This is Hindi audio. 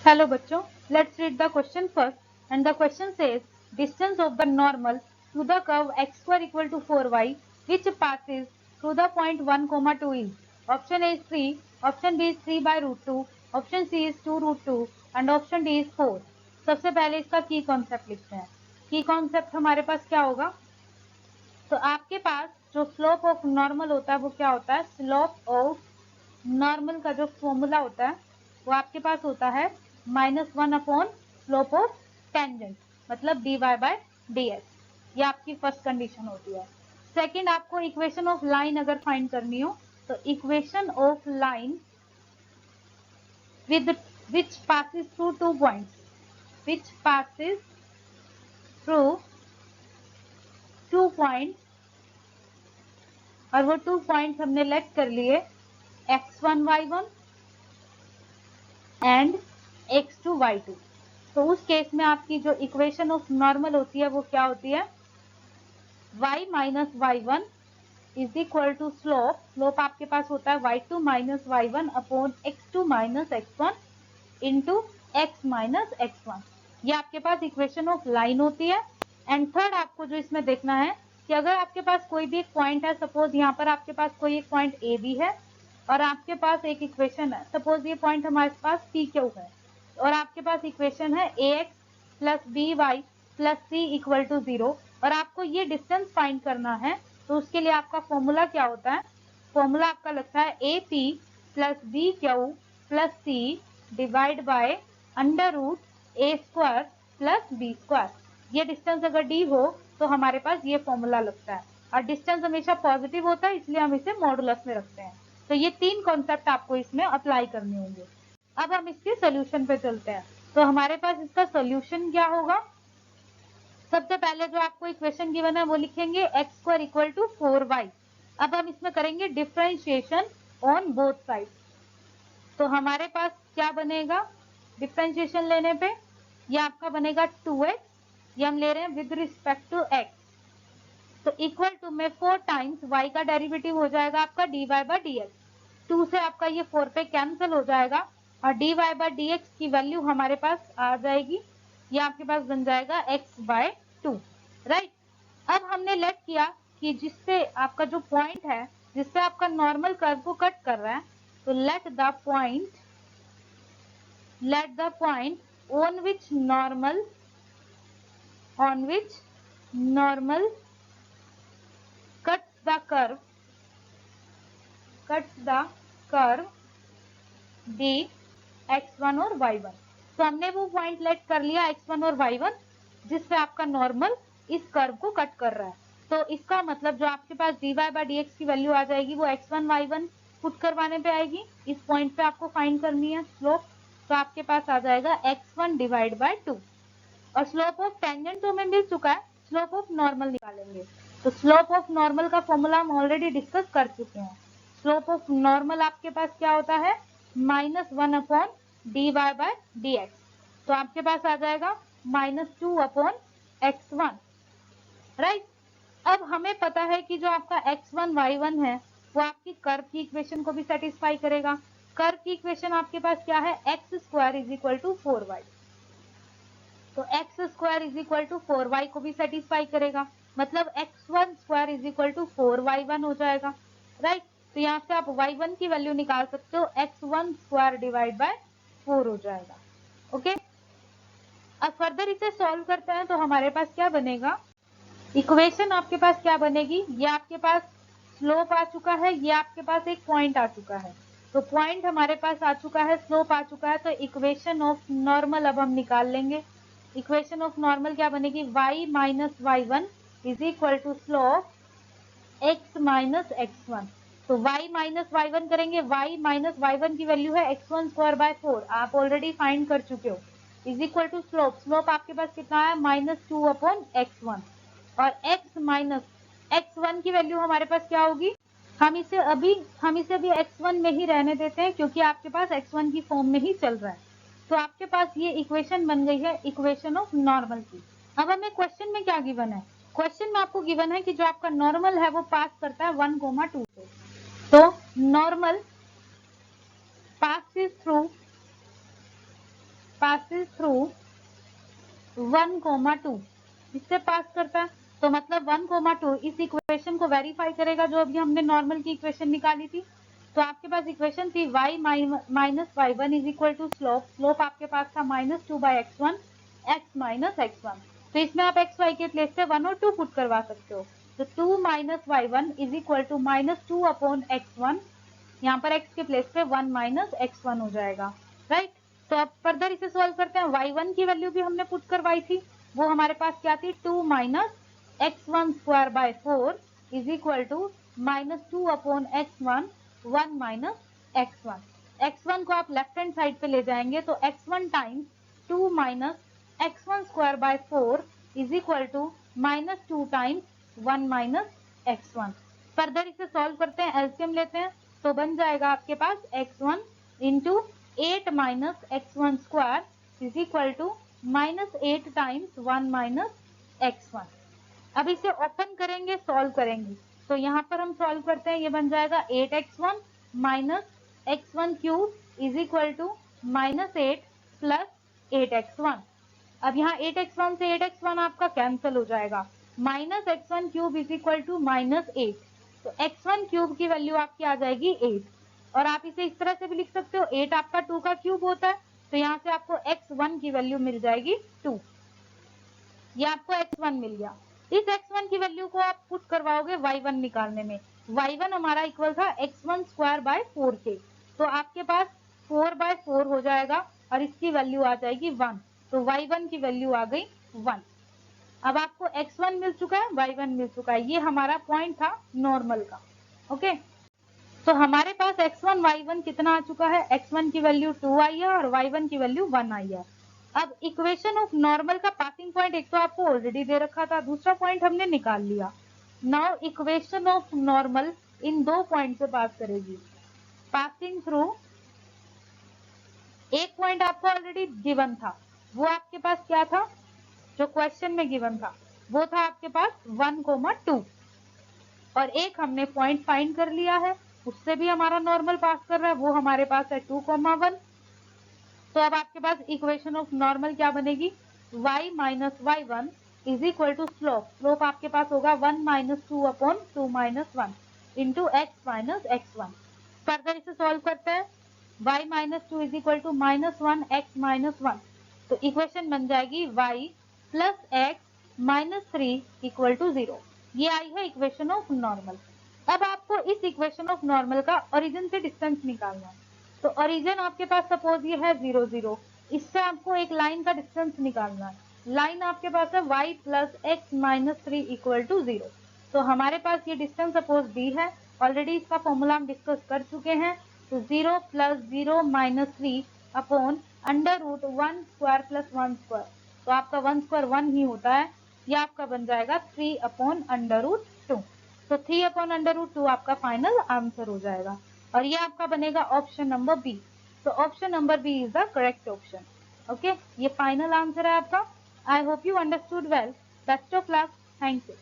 Hello बच्चों, let's read the question first. And the question says distance of the normal to the curve x square equal to 4y which passes through the point 1, 2 is. Option A is 3, option B is 3 by root 2, option C is 2 root 2 and option D is 4. सबसे पहले इसका की कॉन्सेप्ट लिखते हैं. की कॉन्सेप्ट हमारे पास क्या होगा? तो आपके पास जो स्लोप ऑफ नॉर्मल होता है वो क्या होता है? स्लोप ऑफ नॉर्मल का जो फॉर्मूला होता है वो आपके पास होता है -1 अपॉन स्लोप ऑफ टेंजेंट, मतलब dy बाय dx. ये आपकी फर्स्ट कंडीशन होती है. सेकंड, आपको इक्वेशन ऑफ लाइन अगर फाइंड करनी हो तो equation of line with which passes through 2 points, which passes through 2 points, और वो 2 पॉइंट्स हमने लेट कर लिए x1 y1 and x2 y2. तो उस केस में आपकी जो इक्वेशन ऑफ नॉर्मल होती है वो क्या होती है? y minus y1 is equal to slope, slope आपके पास होता है y2 minus y1 upon x2 minus x1 into x minus x1. ये आपके पास इक्वेशन ऑफ लाइन होती है. एंड थर्ड, आपको जो इसमें देखना है कि अगर आपके पास कोई भी एक पॉइंट है, सपोज यहाँ पर आपके पास कोई एक पॉइंट ए बी है और आपके पास एक इक्वेशन है, सपोज ये पॉइंट हमारे पास पी क्यू है और आपके पास इक्वेशन है a x plus b y plus c equal to 0 और आपको ये डिस्टेंस फाइंड करना है. तो उसके लिए आपका फॉर्मूला क्या होता है? फॉर्मूला आपका लगता है A P plus B Q plus C divide by under root A square plus B square. ये डिस्टेंस अगर डी हो तो हमारे पास ये फॉर्मूला लगता है और डिस्टेंस हमेशा पॉजिटिव होता है इसलिए हम इसे मॉडुलस में रखते हैं. तो ये 3 कॉन्सेप्ट आपको इसमें अप्लाई करने होंगे. अब हम इसके सोल्यूशन पे चलते हैं. तो हमारे पास इसका सोल्यूशन क्या होगा? सबसे पहले जो आपको इक्वेशन गिवन है वो लिखेंगे x square equal to 4y. अब हम इसमें करेंगे डिफरेंशिएशन ऑन बोथ साइड. तो हमारे पास क्या बनेगा डिफरेंशिएशन लेने पे? ये आपका बनेगा 2x, ये हम ले रहे हैं विद रिस्पेक्ट टू x. तो इक्वल टू में 4 टाइम्स y का डेरिवेटिव हो जाएगा आपका dy बाय dx. 2 से आपका ये 4 पे कैंसिल हो जाएगा और dy बाय dx की वैल्यू हमारे पास आ जाएगी, ये आपके पास बन जाएगा x बाय 2. राइट. अब हमने लेट किया कि जिससे आपका जो पॉइंट है जिससे आपका नॉर्मल कर्व को कट कर रहा है, तो let the point on which normal cuts the curve d x1 और y1. तो हमने वो पॉइंट लेट कर लिया x1 और y1 जिससे आपका नॉर्मल इस कर्व को कट कर रहा है. तो इसका मतलब जो आपके पास dy बाय dx की वैल्यू आ जाएगी वो x1 y1 पुट करवाने पे आएगी. इस पॉइंट पे आपको फाइंड करनी है स्लोप. तो आपके पास आ जाएगा x1 डिवाइड बाय 2 और स्लोप ऑफ टेंजेंट तो हमें मिल चुका है, स्लोप ऑफ नॉर्मल निकालेंगे. तो स्लोप ऑफ नॉर्मल का फॉर्मूला हम ऑलरेडी डिस्कस कर चुके हैं. स्लोप ऑफ नॉर्मल आपके पास क्या होता है? -1 अपॉन dy बाय dx. तो आपके पास आ जाएगा -2 अपॉन x1. राइट. अब हमें पता है कि जो आपका x1 y1 है वो आपकी कर्व की इक्वेशन को भी सेटिस्फाई करेगा. कर्व की इक्वेशन आपके पास क्या है? X square is equal to 4y. तो X square is equal to 4y को भी सेटिस्फाई करेगा, मतलब x1 square is equal to 4y1 हो जाएगा. राइट. तो यहाँ से आप y1 की वैल्यू निकाल सकते हो, x1 स्क्वायर डिवाइड बाय 4 हो जाएगा. ओके. अब फर्दर इसे सॉल्व करते हैं तो हमारे पास क्या बनेगा? इक्वेशन आपके पास क्या बनेगी? ये आपके पास स्लोप आ चुका है, ये आपके पास एक पॉइंट आ चुका है. तो पॉइंट हमारे पास आ चुका है, स्लोप आ चुका है, तो इक्वेशन ऑफ नॉर्मल अब हम निकाल लेंगे. इक्वेशन ऑफ नॉर्मल क्या बनेगी? y minus y1 is equal to slope x minus x1. तो y माइनस y1 करेंगे, y माइनस y1 की वैल्यू है x1 स्क्वायर बाय 4, आप ऑलरेडी फाइंड कर चुके हो, is equal to slope. Slope आपके पास कितना है? -2 अपॉन x1 और x माइनस x1 की वैल्यू हमारे पास क्या होगी? हम इसे अभी x1 में ही रहने देते हैं क्योंकि आपके पास x1 की फॉर्म में ही चल रहा है. तो आपके पास ये इक्वेशन बन गई है इक्वेशन ऑफ नॉर्मल की. अब हमें क्वेश्चन में क्या गिवन है? क्वेश्चन में आपको गिवन है कि जो आपका नॉर्मल है वो पास करता है 1, 2 से. तो नॉर्मल passes passes through 1,2 इससे पास करता है, तो मतलब 1,2 इस इक्वेशन को वेरीफाई करेगा जो अभी हमने नॉर्मल की इक्वेशन निकाली थी। तो आपके पास इक्वेशन थी y minus y1 is equal to slope, slope आपके पास था -2/x1 x माइनस x1। तो इसमें आप x y के प्लेस पे 1 और 2 पुट करवा सकते हो। तो 2 minus y1 is equal to -2/x1, यहाँ पर x के प्लेस पे 1 माइनस x1 हो जाएगा, राइट। तो अब फर्दर इसे सॉल्व करते हैं। y1 की वैल्यू भी हमने पुट करवाई थी, वो हमारे पास क्या थी 2 minus x1 square by 4 is equal to -2/x1 1 minus x1। x1 को आप लेफ्ट हैंड साइड पे ले जाएंगे तो x1 times 2 minus x1 square by 4 is equal to -2 times 1 minus x1। Further इसे सॉल्व करते हैं, एलसीएम लेते हैं, तो बन जाएगा आपके पास x1 into 8 minus x1 square is equal to -8 times 1 minus x1। अब इसे ओपन करेंगे, सॉल्व करेंगे, तो यहाँ पर हम सॉल्व करते हैं, ये बन जाएगा 8x1 minus x1 cube is equal to -8 plus 8x1। अब यहाँ 8x1 से 8x1 आपका कैंसिल हो जाएगा, minus x1 cube is equal to -8, तो x1 क्यूब की वैल्यू आपकी आ जाएगी 8। और आप इसे इस तरह से भी लिख सकते हो, 8 आपका 2 का क्यूब होता है, तो यहाँ से आपको x1 की वैल्यू मिल जाएगी 2, ये आपको x1 मिल गया। इस x1 की वैल्यू को आप पुट करवाओगे y1 निकालने में, y1 हमारा इक्वल था x1 स्क्वायर बाय 4 के, तो आपके पास 4/4 हो जाएगा और इसकी वैल्यू आ जाएगी 1, तो y1 की वैल्यू आ गई 1। अब आपको x1 मिल चुका है, y1 मिल चुका है, ये हमारा पॉइंट था नॉर्मल का, ओके। तो हमारे पास x1 y1 कितना आ चुका है, x1 की वैल्यू 2 आई है और y1 की वैल्यू 1 आई है। अब इक्वेशन ऑफ नॉर्मल का पासिंग पॉइंट एक तो आपको ऑलरेडी दे रखा था, दूसरा पॉइंट हमने निकाल लिया। नाउ इक्वेशन ऑफ नॉर्मल इन दो पॉइंट से पास करेगी, पासिंग थ्रू। एक पॉइंट आपको ऑलरेडी गिवन था, वो आपके पास क्या था, जो क्वेश्चन में गिवन था वो था आपके पास 1,2, और एक हमने पॉइंट फाइंड कर लिया है, उससे भी हमारा नॉर्मल पास कर रहा है, वो हमारे पास है 2,1। तो अब आपके पास इक्वेशन ऑफ नॉर्मल क्या बनेगी, y minus y1 is equal to slope, slope आपके पास होगा 1 minus 2/2 minus 1 into x minus x1। Further इसे सॉल्व करते हैं, y minus 2 is equal to -1 x minus 1, तो इक्वेशन बन जाएगी y plus x minus 3 equal to 0। ये आई है इक्वेशन ऑफ नॉर्मल। अब आपको इस इक्वेशन ऑफ नॉर्मल का ओरिजिन से डिस्टेंस निकालना है, तो ओरिजिन आपके पास सपोज ये है 0 0, इससे आपको एक लाइन का डिस्टेंस निकालना है। लाइन आपके पास है y plus x minus 3 equal to 0, तो हमारे पास ये डिस्टेंस सपोज d है, ऑलरेडी इसका फॉर्मूला हम डिस्कस कर चुके हैं। तो 0 plus 0 minus 3 upon under root 1 square plus 1 square, तो आपका 1 स्क्वायर 1 ही होता है, ये आपका बन जाएगा 3 अपॉन अंडर रूट 2, तो 3 अपॉन अंडर रूट 2 आपका फाइनल आंसर हो जाएगा, और ये आपका बनेगा ऑप्शन नंबर बी। तो option number B is the correct option, okay. ये फाइनल आंसर है आपका। I hope you understood well. Best of luck, thank you.